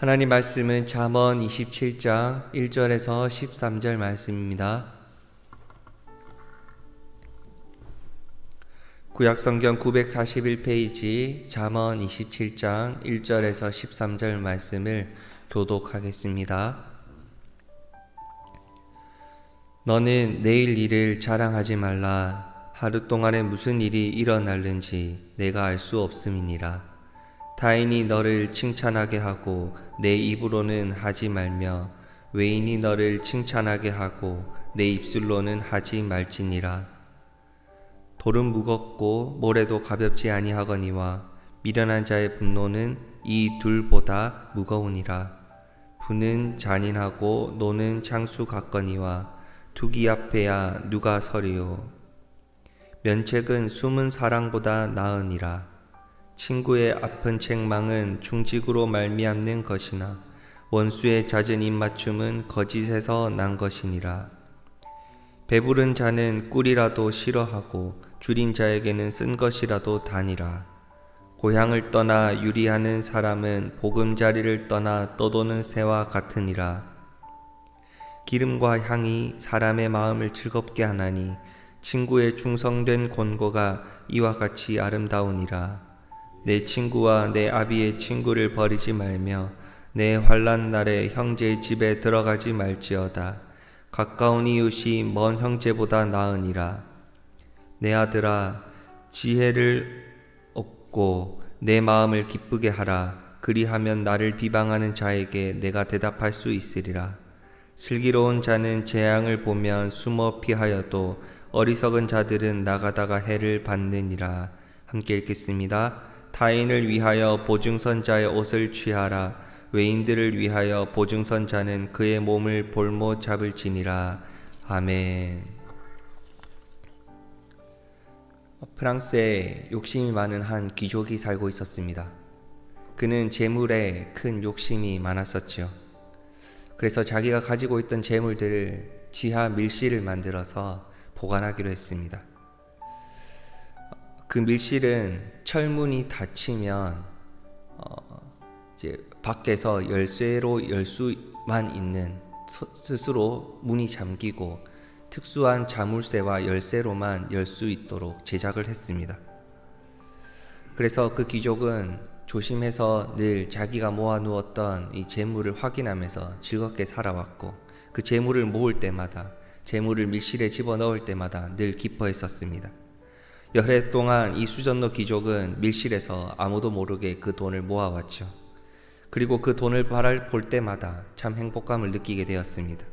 하나님 말씀은 잠언 27장 1절에서 13절 말씀입니다. 구약성경 941페이지 잠언 27장 1절에서 13절 말씀을 교독하겠습니다. 너는 내일 일을 자랑하지 말라. 하루 동안에 무슨 일이 일어날는지 내가 알 수 없음이니라. 타인이 너를 칭찬하게 하고 내 입으로는 하지 말며 외인이 너를 칭찬하게 하고 내 입술로는 하지 말지니라. 돌은 무겁고 모래도 가볍지 아니하거니와 미련한 자의 분노는 이 둘보다 무거우니라. 부는 잔인하고 노는 창수 같거니와 투기 앞에야 누가 서리요. 면책은 숨은 사랑보다 나으니라. 친구의 아픈 책망은 충직으로 말미암는 것이나 원수의 잦은 입맞춤은 거짓에서 난 것이니라. 배부른 자는 꿀이라도 싫어하고 줄인 자에게는 쓴 것이라도 다니라. 고향을 떠나 유리하는 사람은 보금자리를 떠나 떠도는 새와 같으니라. 기름과 향이 사람의 마음을 즐겁게 하나니 친구의 충성된 권고가 이와 같이 아름다우니라. 내 친구와 내 아비의 친구를 버리지 말며 내 환난 날에 형제의 집에 들어가지 말지어다. 가까운 이웃이 먼 형제보다 나으니라. 내 아들아, 지혜를 얻고 내 마음을 기쁘게 하라. 그리하면 나를 비방하는 자에게 내가 대답할 수 있으리라. 슬기로운 자는 재앙을 보면 숨어 피하여도 어리석은 자들은 나가다가 해를 받느니라. 함께 읽겠습니다. 타인을 위하여 보증선자의 옷을 취하라. 외인들을 위하여 보증선자는 그의 몸을 볼못 잡을지니라. 아멘. 프랑스에 욕심이 많은 한 귀족이 살고 있었습니다. 그는 재물에 큰 욕심이 많았었죠. 그래서 자기가 가지고 있던 재물들을 지하 밀실을 만들어서 보관하기로 했습니다. 그 밀실은 철문이 닫히면 이제 밖에서 열쇠로 열 수만 있는, 스스로 문이 잠기고 특수한 자물쇠와 열쇠로만 열 수 있도록 제작을 했습니다. 그래서 그 귀족은 조심해서 늘 자기가 모아누었던 이 재물을 확인하면서 즐겁게 살아왔고, 그 재물을 모을 때마다, 재물을 밀실에 집어넣을 때마다 늘 기뻐했었습니다. 여러 동안 이 수전노 귀족은 밀실에서 아무도 모르게 그 돈을 모아왔죠. 그리고 그 돈을 볼 때마다 참 행복감을 느끼게 되었습니다.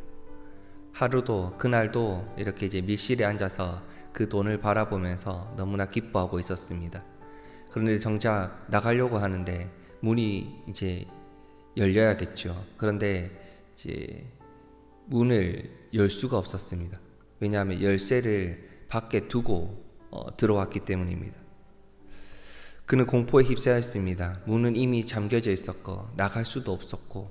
하루도, 그날도 이렇게 이제 밀실에 앉아서 그 돈을 바라보면서 너무나 기뻐하고 있었습니다. 그런데 정작 나가려고 하는데 문이 이제 열려야겠죠. 그런데 이제 문을 열 수가 없었습니다. 왜냐하면 열쇠를 밖에 두고 들어왔기 때문입니다. 그는 공포에 휩싸였습니다. 문은 이미 잠겨져 있었고 나갈 수도 없었고,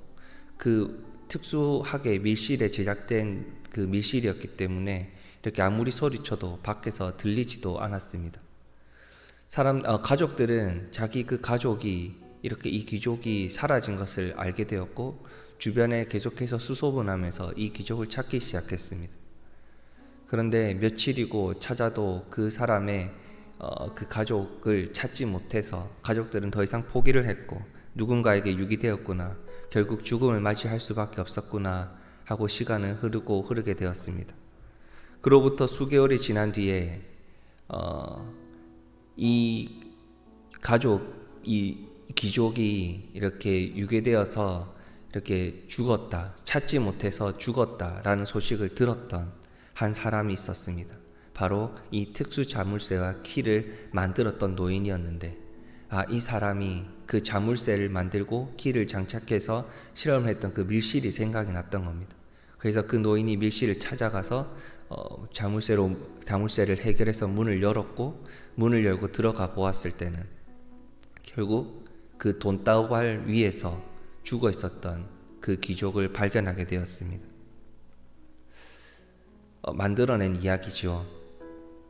그 특수하게 밀실에 제작된 그 밀실이었기 때문에 이렇게 아무리 소리쳐도 밖에서 들리지도 않았습니다. 가족들은 자기 그 가족이 이렇게 이 귀족이 사라진 것을 알게 되었고, 주변에 계속해서 수소문하면서 이 귀족을 찾기 시작했습니다. 그런데 며칠이고 찾아도 그 사람의 그 가족을 찾지 못해서 가족들은 더 이상 포기를 했고, 누군가에게 유기되었구나, 결국 죽음을 맞이할 수밖에 없었구나 하고 시간은 흐르게 되었습니다. 그로부터 수개월이 지난 뒤에 이 귀족이 이렇게 유괴되어서 이렇게 죽었다, 찾지 못해서 죽었다라는 소식을 들었던 한 사람이 있었습니다. 바로 이 특수 자물쇠와 키를 만들었던 노인이었는데, 이 사람이 그 자물쇠를 만들고 키를 장착해서 실험을 했던 그 밀실이 생각이 났던 겁니다. 그래서 그 노인이 밀실을 찾아가서 자물쇠를 해결해서 문을 열었고, 문을 열고 들어가 보았을 때는 결국 그 돈다발 위에서 죽어 있었던 그 귀족을 발견하게 되었습니다. 만들어낸 이야기죠.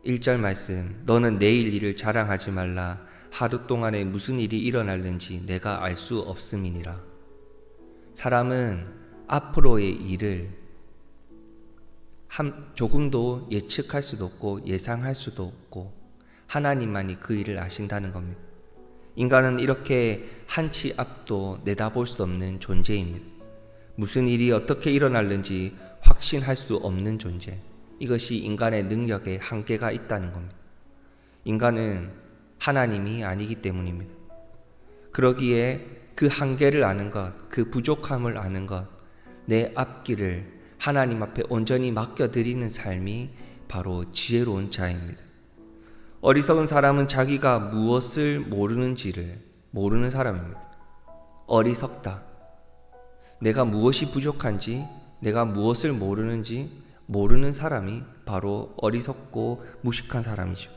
1절 말씀, 너는 내일 일을 자랑하지 말라. 하루 동안에 무슨 일이 일어날는지 내가 알 수 없음이니라. 사람은 앞으로의 일을 조금도 예측할 수도 없고 예상할 수도 없고 하나님만이 그 일을 아신다는 겁니다. 인간은 이렇게 한치 앞도 내다볼 수 없는 존재입니다. 무슨 일이 어떻게 일어날는지 확신할 수 없는 존재. 이것이 인간의 능력에 한계가 있다는 겁니다. 인간은 하나님이 아니기 때문입니다. 그러기에 그 한계를 아는 것, 그 부족함을 아는 것, 내 앞길을 하나님 앞에 온전히 맡겨드리는 삶이 바로 지혜로운 자입니다. 어리석은 사람은 자기가 무엇을 모르는지를 모르는 사람입니다. 어리석다. 내가 무엇이 부족한지, 내가 무엇을 모르는지 모르는 사람이 바로 어리석고 무식한 사람이죠.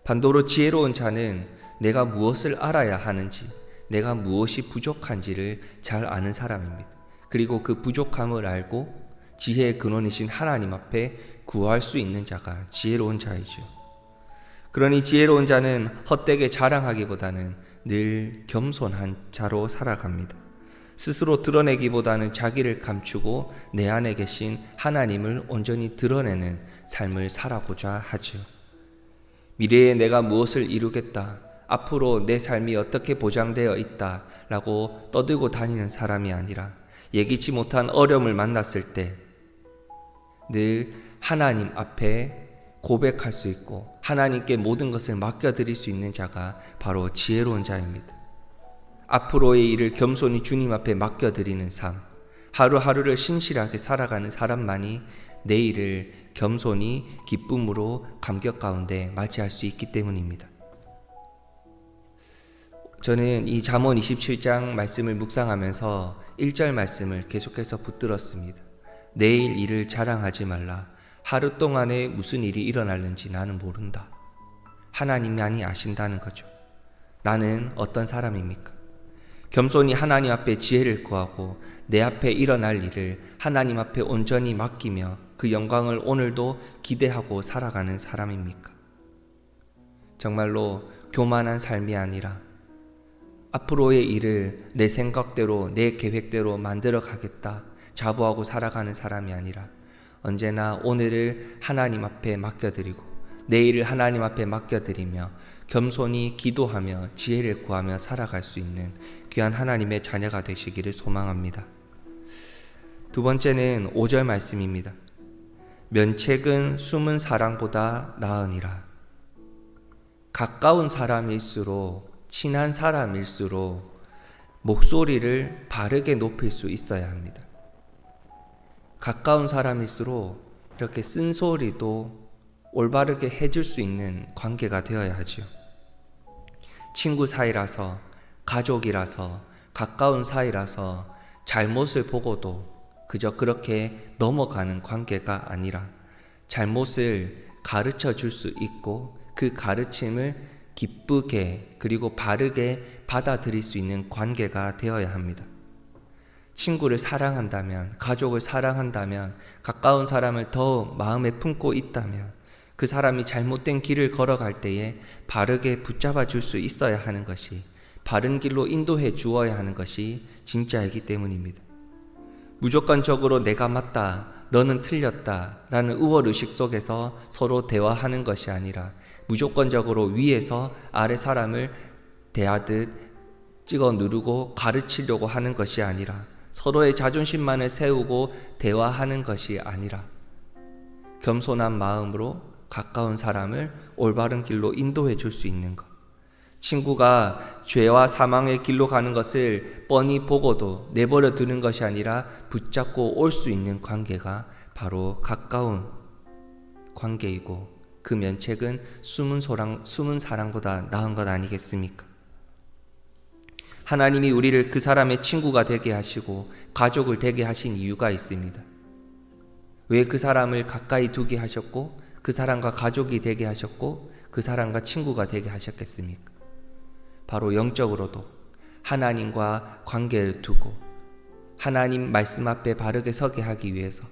반대로 지혜로운 자는 내가 무엇을 알아야 하는지, 내가 무엇이 부족한지를 잘 아는 사람입니다. 그리고 그 부족함을 알고 지혜의 근원이신 하나님 앞에 구할 수 있는 자가 지혜로운 자이죠. 그러니 지혜로운 자는 헛되게 자랑하기보다는 늘 겸손한 자로 살아갑니다. 스스로 드러내기보다는 자기를 감추고 내 안에 계신 하나님을 온전히 드러내는 삶을 살아고자 하죠. 미래에 내가 무엇을 이루겠다, 앞으로 내 삶이 어떻게 보장되어 있다 라고 떠들고 다니는 사람이 아니라 예기치 못한 어려움을 만났을 때 늘 하나님 앞에 고백할 수 있고 하나님께 모든 것을 맡겨드릴 수 있는 자가 바로 지혜로운 자입니다. 앞으로의 일을 겸손히 주님 앞에 맡겨드리는 삶, 하루하루를 신실하게 살아가는 사람만이 내일을 겸손히 기쁨으로 감격 가운데 맞이할 수 있기 때문입니다. 저는 이 잠언 27장 말씀을 묵상하면서 1절 말씀을 계속해서 붙들었습니다. 내일 일을 자랑하지 말라. 하루 동안에 무슨 일이 일어날는지 나는 모른다. 하나님만이 아신다는 거죠. 나는 어떤 사람입니까? 겸손히 하나님 앞에 지혜를 구하고 내 앞에 일어날 일을 하나님 앞에 온전히 맡기며 그 영광을 오늘도 기대하고 살아가는 사람입니까? 정말로 교만한 삶이 아니라 앞으로의 일을 내 생각대로 내 계획대로 만들어 가겠다 자부하고 살아가는 사람이 아니라 언제나 오늘을 하나님 앞에 맡겨드리고 내일을 하나님 앞에 맡겨드리며 겸손히 기도하며 지혜를 구하며 살아갈 수 있는 귀한 하나님의 자녀가 되시기를 소망합니다. 두 번째는 5절 말씀입니다. 면책은 숨은 사랑보다 나으니라. 가까운 사람일수록 친한 사람일수록 목소리를 바르게 높일 수 있어야 합니다. 가까운 사람일수록 이렇게 쓴소리도 올바르게 해줄 수 있는 관계가 되어야 하죠. 친구 사이라서, 가족이라서, 가까운 사이라서 잘못을 보고도 그저 그렇게 넘어가는 관계가 아니라 잘못을 가르쳐 줄 수 있고 그 가르침을 기쁘게 그리고 바르게 받아들일 수 있는 관계가 되어야 합니다. 친구를 사랑한다면, 가족을 사랑한다면, 가까운 사람을 더 마음에 품고 있다면 그 사람이 잘못된 길을 걸어갈 때에 바르게 붙잡아 줄 수 있어야 하는 것이, 바른 길로 인도해 주어야 하는 것이 진짜이기 때문입니다. 무조건적으로 내가 맞다, 너는 틀렸다 라는 우월의식 속에서 서로 대화하는 것이 아니라 무조건적으로 위에서 아래 사람을 대하듯 찍어 누르고 가르치려고 하는 것이 아니라 서로의 자존심만을 세우고 대화하는 것이 아니라 겸손한 마음으로 가까운 사람을 올바른 길로 인도해 줄 수 있는 것. 친구가 죄와 사망의 길로 가는 것을 뻔히 보고도 내버려 두는 것이 아니라 붙잡고 올 수 있는 관계가 바로 가까운 관계이고 그 면책은 숨은 사랑보다 나은 것 아니겠습니까? 하나님이 우리를 그 사람의 친구가 되게 하시고 가족을 되게 하신 이유가 있습니다. 왜 그 사람을 가까이 두게 하셨고 그 사람과 가족이 되게 하셨고 그 사람과 친구가 되게 하셨겠습니까? 바로 영적으로도 하나님과 관계를 두고 하나님 말씀 앞에 바르게 서게 하기 위해서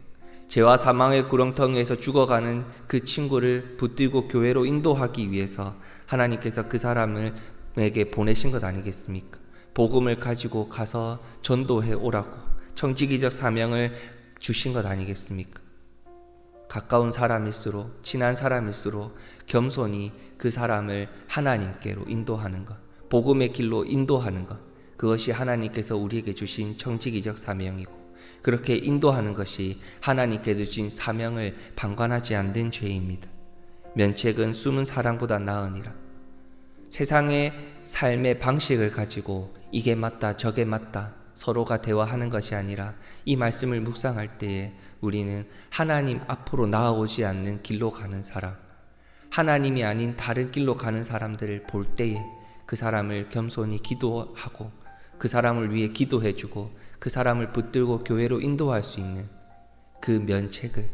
죄와 사망의 구렁텅이에서 죽어가는 그 친구를 붙들고 교회로 인도하기 위해서 하나님께서 그 사람에게 보내신 것 아니겠습니까? 복음을 가지고 가서 전도해 오라고, 청지기적 사명을 주신 것 아니겠습니까? 가까운 사람일수록, 친한 사람일수록 겸손히 그 사람을 하나님께로 인도하는 것, 복음의 길로 인도하는 것, 그것이 하나님께서 우리에게 주신 청지기적 사명이고, 그렇게 인도하는 것이 하나님께 주신 사명을 방관하지 않는 죄입니다. 면책은 숨은 사랑보다 나으니라. 세상의 삶의 방식을 가지고 이게 맞다 저게 맞다 서로가 대화하는 것이 아니라 이 말씀을 묵상할 때에 우리는 하나님 앞으로 나아오지 않는 길로 가는 사람, 하나님이 아닌 다른 길로 가는 사람들을 볼 때에 그 사람을 겸손히 기도하고 그 사람을 위해 기도해주고 그 사람을 붙들고 교회로 인도할 수 있는 그 면책을,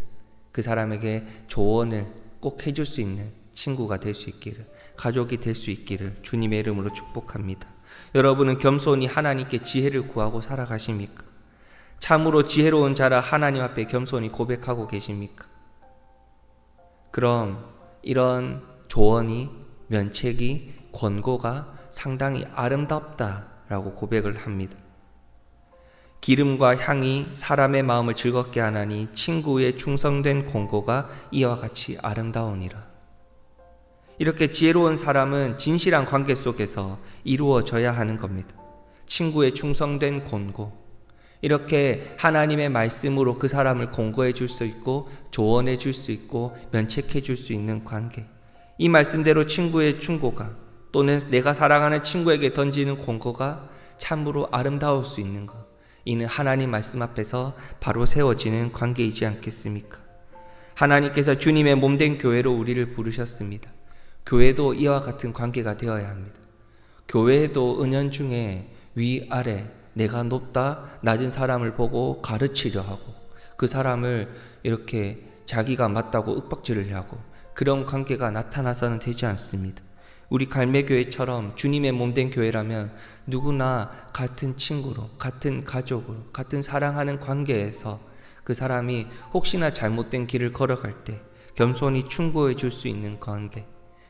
그 사람에게 조언을 꼭 해줄 수 있는 친구가 될 수 있기를, 가족이 될 수 있기를 주님의 이름으로 축복합니다. 여러분은 겸손히 하나님께 지혜를 구하고 살아가십니까? 참으로 지혜로운 자라 하나님 앞에 겸손히 고백하고 계십니까? 그럼 이런 조언이, 면책이, 권고가 상당히 아름답다라고 고백을 합니다. 기름과 향이 사람의 마음을 즐겁게 하나니 친구의 충성된 권고가 이와 같이 아름다우니라. 이렇게 지혜로운 사람은 진실한 관계 속에서 이루어져야 하는 겁니다. 친구의 충성된 권고, 이렇게 하나님의 말씀으로 그 사람을 권고해 줄 수 있고 조언해 줄 수 있고 면책해 줄 수 있는 관계, 이 말씀대로 친구의 충고가 또는 내가 사랑하는 친구에게 던지는 권고가 참으로 아름다울 수 있는 것, 이는 하나님 말씀 앞에서 바로 세워지는 관계이지 않겠습니까? 하나님께서 주님의 몸된 교회로 우리를 부르셨습니다. 교회도 이와 같은 관계가 되어야 합니다. 교회도 은연중에 위아래, 내가 높다 낮은 사람을 보고 가르치려 하고 그 사람을 이렇게 자기가 맞다고 윽박지를 하고 그런 관계가 나타나서는 되지 않습니다. 우리 갈매교회처럼 주님의 몸된 교회라면 누구나 같은 친구로, 같은 가족으로, 같은 사랑하는 관계에서 그 사람이 혹시나 잘못된 길을 걸어갈 때 겸손히 충고해 줄 수 있는 관계,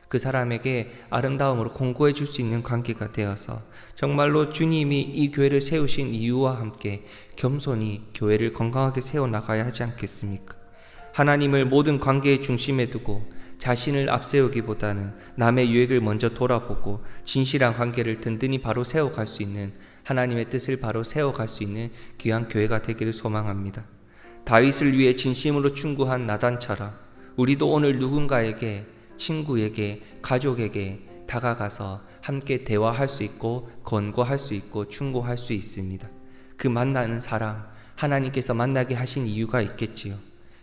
그 사람에게 아름다움으로 공고해 줄 수 있는 관계가 되어서 정말로 주님이 이 교회를 세우신 이유와 함께 겸손히 교회를 건강하게 세워나가야 하지 않겠습니까? 하나님을 모든 관계의 중심에 두고 자신을 앞세우기보다는 남의 유익을 먼저 돌아보고 진실한 관계를 든든히 바로 세워갈 수 있는, 하나님의 뜻을 바로 세워갈 수 있는 귀한 교회가 되기를 소망합니다. 다윗을 위해 진심으로 충고한 나단처럼 우리도 오늘 누군가에게, 친구에게, 가족에게 다가가서 함께 대화할 수 있고 권고할 수 있고 충고할 수 있습니다. 그 만나는 사람, 하나님께서 만나게 하신 이유가 있겠지요.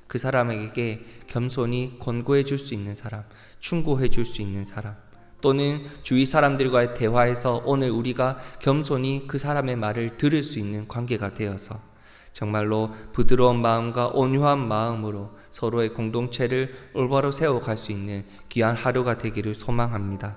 그 사람에게 겸손히 권고해 줄 수 있는 사람, 충고해 줄 수 있는 사람, 또는 주위 사람들과의 대화에서 오늘 우리가 겸손히 그 사람의 말을 들을 수 있는 관계가 되어서 정말로 부드러운 마음과 온유한 마음으로 서로의 공동체를 올바로 세워갈 수 있는 귀한 하루가 되기를 소망합니다.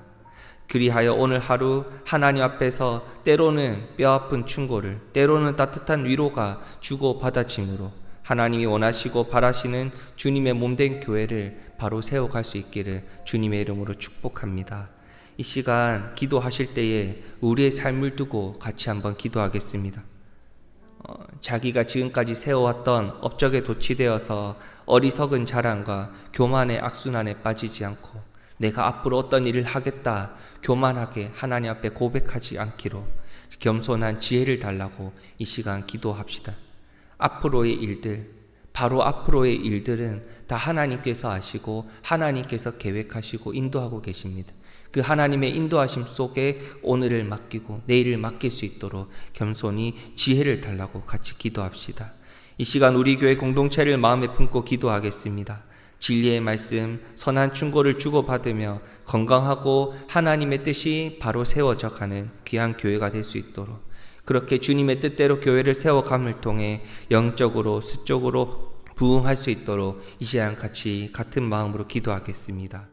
그리하여 오늘 하루 하나님 앞에서 때로는 뼈아픈 충고를, 때로는 따뜻한 위로가 주고받아짐으로 하나님이 원하시고 바라시는 주님의 몸된 교회를 바로 세워갈 수 있기를 주님의 이름으로 축복합니다. 이 시간 기도하실 때에 우리의 삶을 두고 같이 한번 기도하겠습니다. 자기가 지금까지 세워왔던 업적에 도취되어서 어리석은 자랑과 교만의 악순환에 빠지지 않고 내가 앞으로 어떤 일을 하겠다 교만하게 하나님 앞에 고백하지 않기로 겸손한 지혜를 달라고 이 시간 기도합시다. 앞으로의 일들, 바로 앞으로의 일들은 다 하나님께서 아시고 하나님께서 계획하시고 인도하고 계십니다. 그 하나님의 인도하심 속에 오늘을 맡기고 내일을 맡길 수 있도록 겸손히 지혜를 달라고 같이 기도합시다. 이 시간 우리 교회 공동체를 마음에 품고 기도하겠습니다. 진리의 말씀, 선한 충고를 주고받으며 건강하고 하나님의 뜻이 바로 세워져 가는 귀한 교회가 될 수 있도록, 그렇게 주님의 뜻대로 교회를 세워감을 통해 영적으로 수적으로 부흥할 수 있도록 이 시간 같이 같은 마음으로 기도하겠습니다.